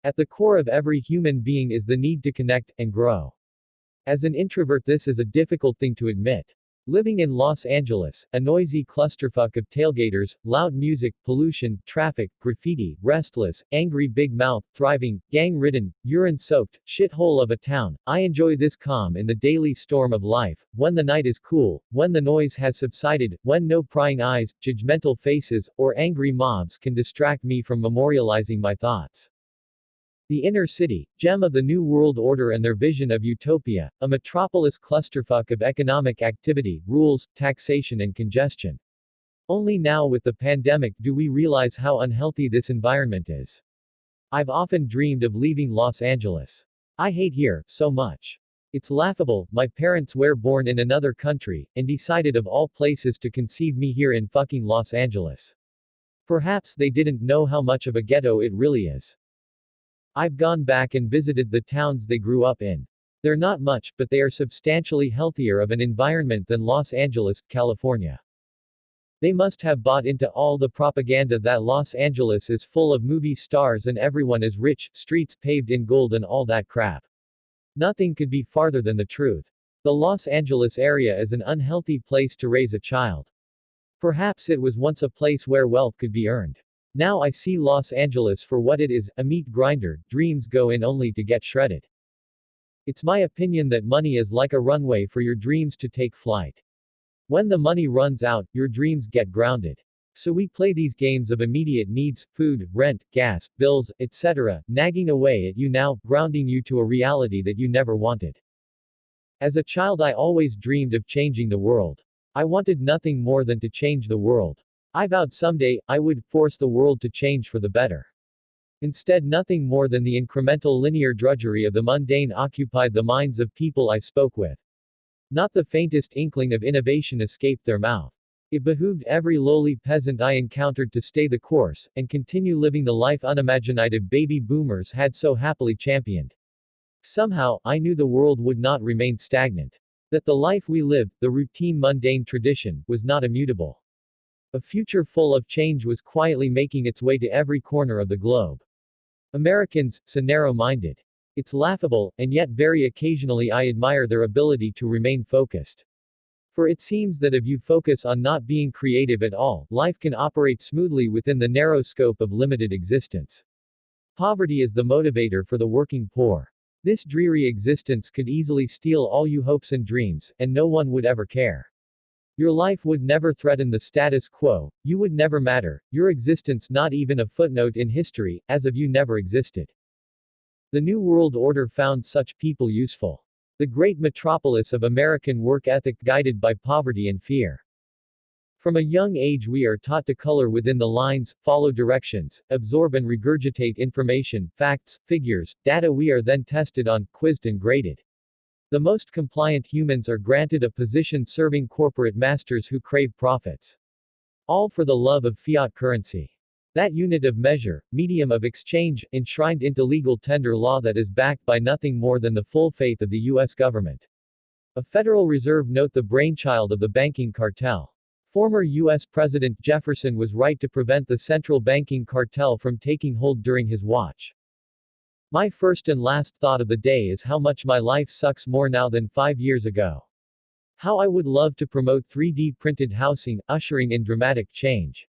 At the core of every human being is the need to connect and grow. As an introvert, this is a difficult thing to admit. Living in Los Angeles, a noisy clusterfuck of tailgaters, loud music, pollution, traffic, graffiti, restless, angry big mouth, thriving, gang-ridden, urine-soaked, shithole of a town, I enjoy this calm in the daily storm of life, when the night is cool, when the noise has subsided, when no prying eyes, judgmental faces, or angry mobs can distract me from memorializing my thoughts. The inner city, gem of the New World Order and their vision of utopia, a metropolis clusterfuck of economic activity, rules, taxation and congestion. Only now with the pandemic do we realize how unhealthy this environment is. I've often dreamed of leaving Los Angeles. I hate here, so much. It's laughable, my parents were born in another country, and decided of all places to conceive me here in fucking Los Angeles. Perhaps they didn't know how much of a ghetto it really is. I've gone back and visited the towns they grew up in. They're not much, but they are substantially healthier of an environment than Los Angeles, California. They must have bought into all the propaganda that Los Angeles is full of movie stars and everyone is rich, streets paved in gold and all that crap. Nothing could be farther than the truth. The Los Angeles area is an unhealthy place to raise a child. Perhaps it was once a place where wealth could be earned. Now I see Los Angeles for what it is, a meat grinder, dreams go in only to get shredded. It's my opinion that money is like a runway for your dreams to take flight. When the money runs out, your dreams get grounded. So we play these games of immediate needs, food, rent, gas, bills, etc., nagging away at you now, grounding you to a reality that you never wanted. As a child I always dreamed of changing the world. I wanted nothing more than to change the world. I vowed someday, I would force the world to change for the better. Instead, nothing more than the incremental linear drudgery of the mundane occupied the minds of people I spoke with. Not the faintest inkling of innovation escaped their mouth. It behooved every lowly peasant I encountered to stay the course, and continue living the life unimaginative baby boomers had so happily championed. Somehow, I knew the world would not remain stagnant. That the life we lived, the routine mundane tradition, was not immutable. A future full of change was quietly making its way to every corner of the globe. Americans, so narrow-minded. It's laughable, and yet very occasionally I admire their ability to remain focused. For it seems that if you focus on not being creative at all, life can operate smoothly within the narrow scope of limited existence. Poverty is the motivator for the working poor. This dreary existence could easily steal all your hopes and dreams, and no one would ever care. Your life would never threaten the status quo, you would never matter, your existence not even a footnote in history, as if you never existed. The New World Order found such people useful. The great metropolis of American work ethic guided by poverty and fear. From a young age we are taught to color within the lines, follow directions, absorb and regurgitate information, facts, figures, data we are then tested on, quizzed and graded. The most compliant humans are granted a position serving corporate masters who crave profits. All for the love of fiat currency. That unit of measure, medium of exchange, enshrined into legal tender law that is backed by nothing more than the full faith of the U.S. government. A Federal Reserve note the brainchild of the banking cartel. Former U.S. President Jefferson was right to prevent the central banking cartel from taking hold during his watch. My first and last thought of the day is how much my life sucks more now than 5 years ago. How I would love to promote 3D printed housing, ushering in dramatic change.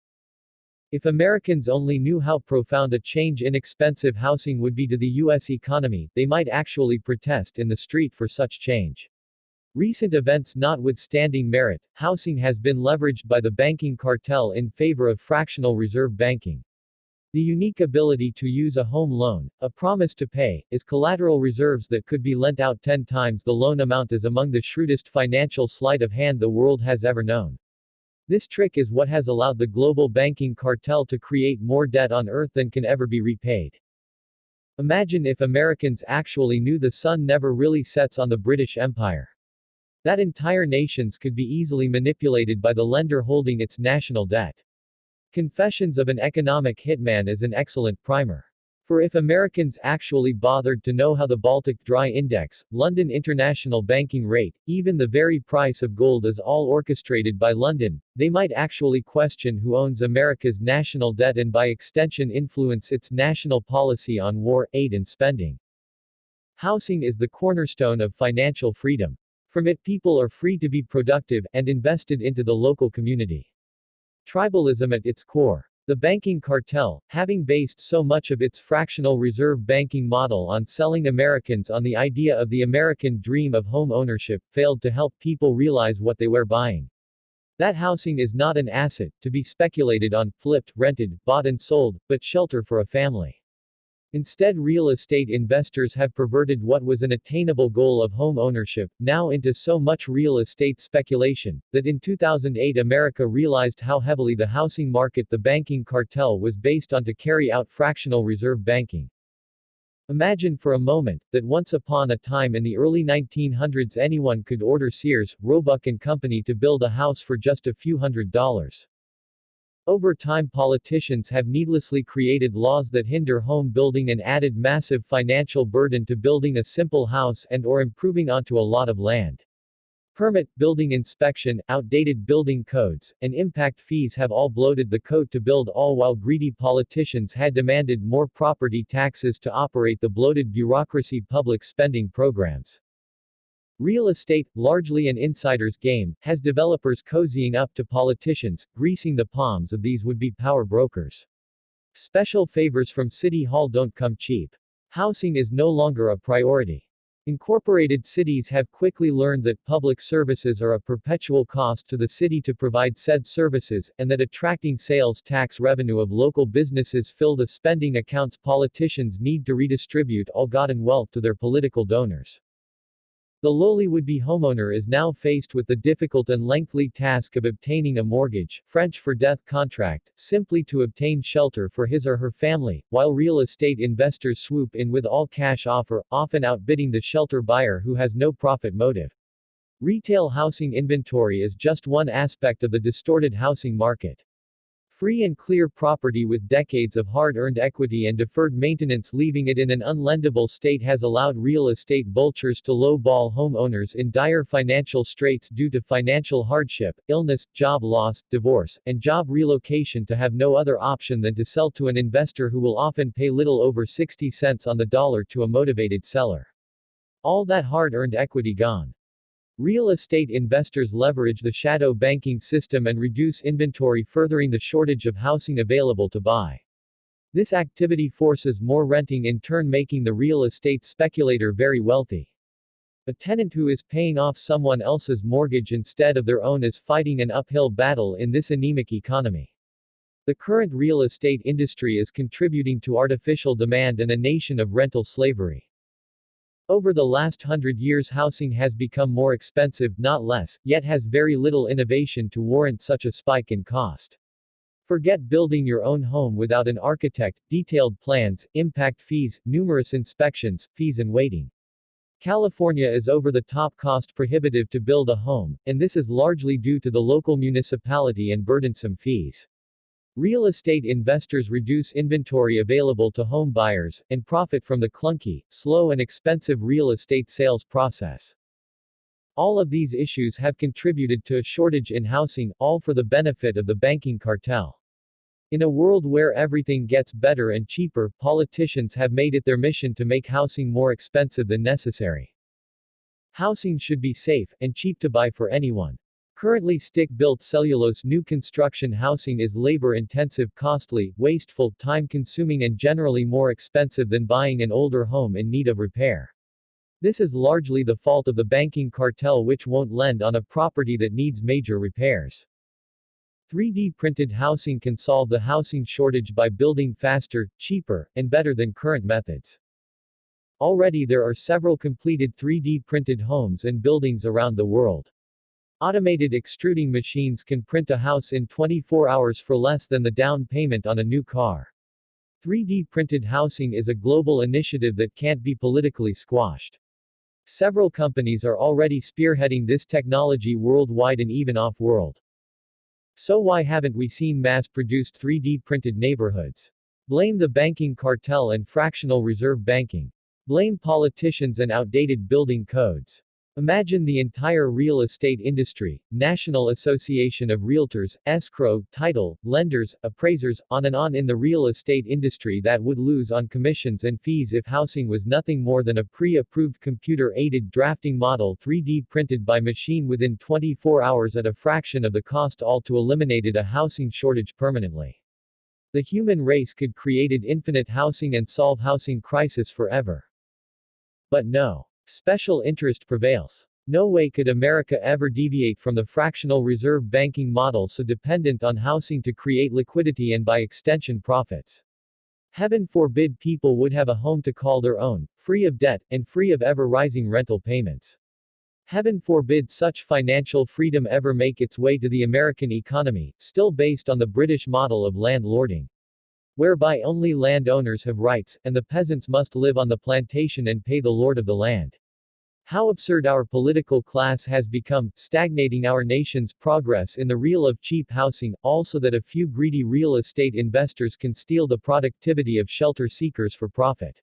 If Americans only knew how profound a change inexpensive housing would be to the U.S. economy, they might actually protest in the street for such change. Recent events notwithstanding merit, housing has been leveraged by the banking cartel in favor of fractional reserve banking. The unique ability to use a home loan, a promise to pay, as collateral reserves that could be lent out 10 times the loan amount is among the shrewdest financial sleight of hand the world has ever known. This trick is what has allowed the global banking cartel to create more debt on earth than can ever be repaid. Imagine if Americans actually knew the sun never really sets on the British Empire. That entire nations could be easily manipulated by the lender holding its national debt. Confessions of an Economic Hitman is an excellent primer. For if Americans actually bothered to know how the Baltic Dry Index, London International Banking Rate, even the very price of gold is all orchestrated by London, they might actually question who owns America's national debt and by extension influence its national policy on war, aid and spending. Housing is the cornerstone of financial freedom. From it people are free to be productive, and invested into the local community. Tribalism at its core. The banking cartel, having based so much of its fractional reserve banking model on selling Americans on the idea of the American dream of home ownership, failed to help people realize what they were buying. That housing is not an asset, to be speculated on, flipped, rented, bought and sold, but shelter for a family. Instead, real estate investors have perverted what was an attainable goal of home ownership, now into so much real estate speculation, that in 2008 America realized how heavily the housing market the banking cartel was based on to carry out fractional reserve banking. Imagine for a moment, that once upon a time in the early 1900s anyone could order Sears, Roebuck and Company to build a house for just a few $100s. Over time politicians have needlessly created laws that hinder home building and added massive financial burden to building a simple house and or improving onto a lot of land. Permit, building inspection, outdated building codes, and impact fees have all bloated the coat to build, all while greedy politicians had demanded more property taxes to operate the bloated bureaucracy public spending programs. Real estate, largely an insider's game, has developers cozying up to politicians, greasing the palms of these would-be power brokers. Special favors from City Hall don't come cheap. Housing is no longer a priority. Incorporated cities have quickly learned that public services are a perpetual cost to the city to provide said services, and that attracting sales tax revenue of local businesses fill the spending accounts politicians need to redistribute ill-gotten wealth to their political donors. The lowly would-be homeowner is now faced with the difficult and lengthy task of obtaining a mortgage, French for death contract, simply to obtain shelter for his or her family, while real estate investors swoop in with all-cash offer, often outbidding the shelter buyer who has no profit motive. Retail housing inventory is just one aspect of the distorted housing market. Free and clear property with decades of hard-earned equity and deferred maintenance leaving it in an unlendable state has allowed real estate vultures to low-ball homeowners in dire financial straits due to financial hardship, illness, job loss, divorce, and job relocation to have no other option than to sell to an investor who will often pay little over 60 cents on the dollar to a motivated seller. All that hard-earned equity gone. Real estate investors leverage the shadow banking system and reduce inventory, furthering the shortage of housing available to buy. This activity forces more renting, in turn making the real estate speculator very wealthy. A tenant who is paying off someone else's mortgage instead of their own is fighting an uphill battle in this anemic economy. The current real estate industry is contributing to artificial demand and a nation of rental slavery. Over the last 100 years housing has become more expensive, not less, yet has very little innovation to warrant such a spike in cost. Forget building your own home without an architect, detailed plans, impact fees, numerous inspections, fees and waiting. California is over the top cost prohibitive to build a home, and this is largely due to the local municipality and burdensome fees. Real estate investors reduce inventory available to home buyers, and profit from the clunky, slow and expensive real estate sales process. All of these issues have contributed to a shortage in housing, all for the benefit of the banking cartel. In a world where everything gets better and cheaper, politicians have made it their mission to make housing more expensive than necessary. Housing should be safe, and cheap to buy for anyone. Currently stick-built cellulose new construction housing is labor-intensive, costly, wasteful, time-consuming and generally more expensive than buying an older home in need of repair. This is largely the fault of the banking cartel, which won't lend on a property that needs major repairs. 3D printed housing can solve the housing shortage by building faster, cheaper, and better than current methods. Already there are several completed 3D printed homes and buildings around the world. Automated extruding machines can print a house in 24 hours for less than the down payment on a new car. 3D printed housing is a global initiative that can't be politically squashed. Several companies are already spearheading this technology worldwide and even off-world. So why haven't we seen mass-produced 3D printed neighborhoods? Blame the banking cartel and fractional reserve banking. Blame politicians and outdated building codes. Imagine the entire real estate industry, National Association of Realtors, escrow, title, lenders, appraisers, on and on in the real estate industry that would lose on commissions and fees if housing was nothing more than a pre-approved computer-aided drafting model 3D printed by machine within 24 hours at a fraction of the cost, all to eliminated a housing shortage permanently. The human race could created infinite housing and solve housing crisis forever. But no. Special interest prevails. No way could America ever deviate from the fractional reserve banking model so dependent on housing to create liquidity and by extension profits. Heaven forbid people would have a home to call their own, free of debt, and free of ever-rising rental payments. Heaven forbid such financial freedom ever make its way to the American economy, still based on the British model of landlording, whereby only landowners have rights, and the peasants must live on the plantation and pay the lord of the land. How absurd our political class has become, stagnating our nation's progress in the realm of cheap housing, also that a few greedy real estate investors can steal the productivity of shelter seekers for profit.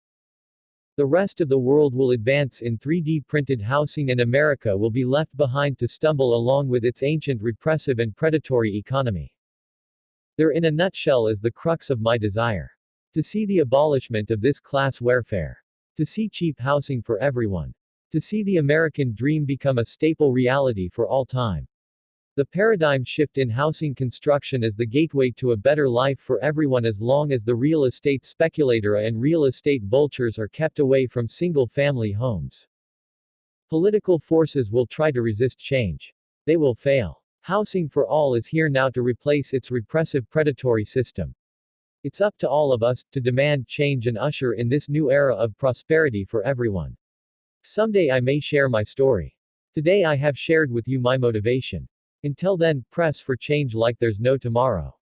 The rest of the world will advance in 3D printed housing and America will be left behind to stumble along with its ancient repressive and predatory economy. There in a nutshell is the crux of my desire. To see the abolishment of this class warfare. To see cheap housing for everyone. To see the American dream become a staple reality for all time. The paradigm shift in housing construction is the gateway to a better life for everyone as long as the real estate speculator and real estate vultures are kept away from single-family homes. Political forces will try to resist change. They will fail. Housing for all is here now to replace its repressive predatory system. It's up to all of us to demand change and usher in this new era of prosperity for everyone. Someday I may share my story. Today I have shared with you my motivation. Until then, press for change like there's no tomorrow.